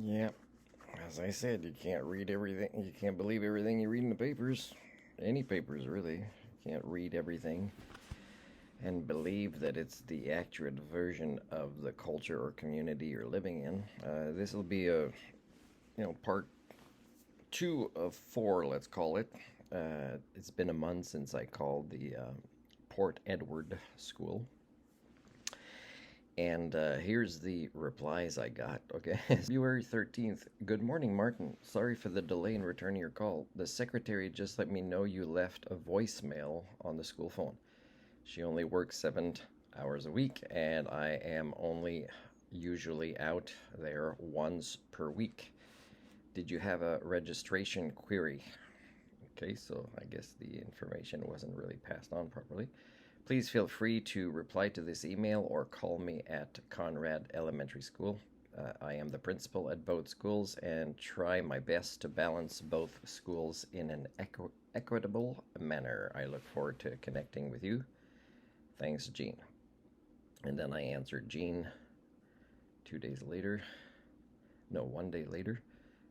Yeah, as I said, you can't read everything. You can't believe everything you read in the papers. Any papers, really. You can't read everything and believe that it's the accurate version of the culture or community you're living in. This will be part two of four, let's call it. It's been a month since I called the Port Edward School. And here's the replies I got. Okay. February 13th. Good morning, Martin. Sorry for the delay in returning your call. The secretary just let me know you left a voicemail on the school phone. She only works 7 hours a week, and I am only usually out there once per week. Did you have a registration query? Okay, so I guess the information wasn't really passed on properly. Please feel free to reply to this email or call me at Conrad Elementary School. I am the principal at both schools and try my best to balance both schools in an equitable manner. I look forward to connecting with you. Thanks, Jean. And then I answered Jean 2 days later. No, 1 day later.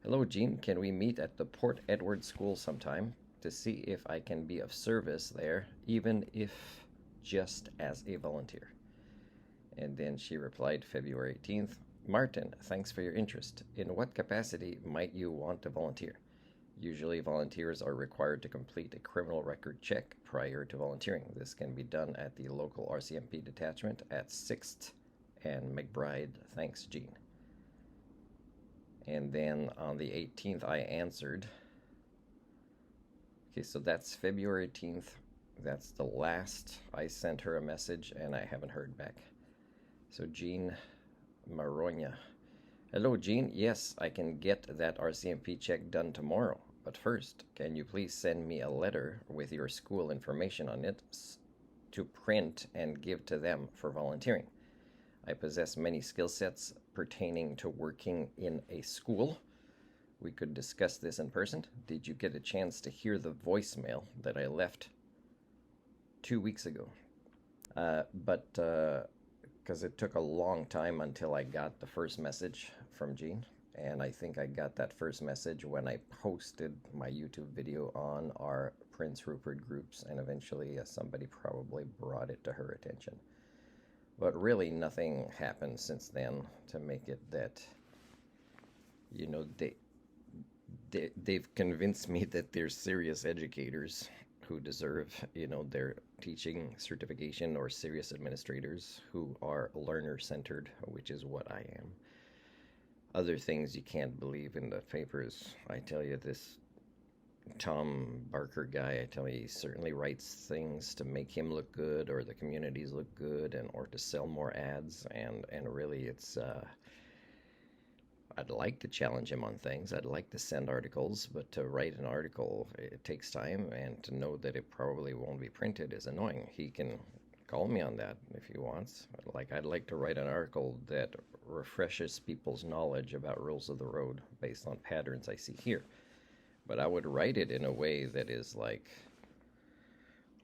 Hello, Jean. Can we meet at the Port Edward School sometime to see if I can be of service there, even if just as a volunteer? And then she replied February 18th, Martin, thanks for your interest. In what capacity might you want to volunteer? Usually volunteers are required to complete a criminal record check prior to volunteering. This can be done at the local RCMP detachment at 6th and McBride. Thanks, Jean. And then on the 18th, I answered. Okay, so that's February 18th. That's the last I sent her a message, and I haven't heard back. So Jean Maronia. Hello, Jean. Yes, I can get that RCMP check done tomorrow. But first, can you please send me a letter with your school information on it to print and give to them for volunteering? I possess many skill sets pertaining to working in a school. We could discuss this in person. Did you get a chance to hear the voicemail that I left 2 weeks ago? But because it took a long time until I got the first message from Jean. And I think I got that first message when I posted my YouTube video on our Prince Rupert groups, and eventually somebody probably brought it to her attention. But really nothing happened since then to make it that, they've convinced me that they're serious educators who deserve, their teaching certification, or serious administrators who are learner-centered, which is what I am. Other things you can't believe in the papers. I tell you, this Tom Barker guy, I tell you, he certainly writes things to make him look good or the communities look good, and or to sell more ads, and really it's I'd like to challenge him on things. I'd like to send articles, but to write an article, it takes time, and to know that it probably won't be printed is annoying. He can call me on that if he wants. I'd like to write an article that refreshes people's knowledge about rules of the road based on patterns I see here. But I would write it in a way that is like,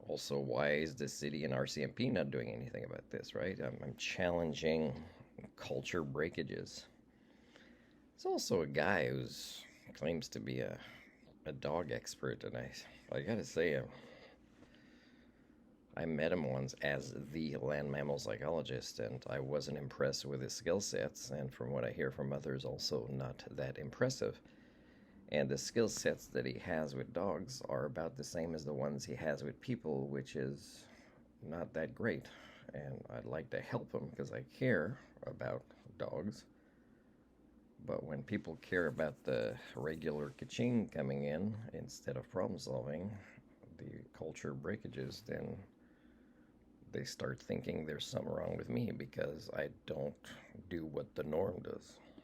also, why is the city and RCMP not doing anything about this, right? I'm challenging culture breakages. It's also a guy who claims to be a dog expert, and I gotta say, I met him once as the land mammal psychologist, and I wasn't impressed with his skill sets, and from what I hear from others, also not that impressive. And the skill sets that he has with dogs are about the same as the ones he has with people, which is not that great. And I'd like to help him because I care about dogs. But when people care about the regular ka-ching coming in instead of problem solving, the culture breakages, then they start thinking there's something wrong with me because I don't do what the norm does.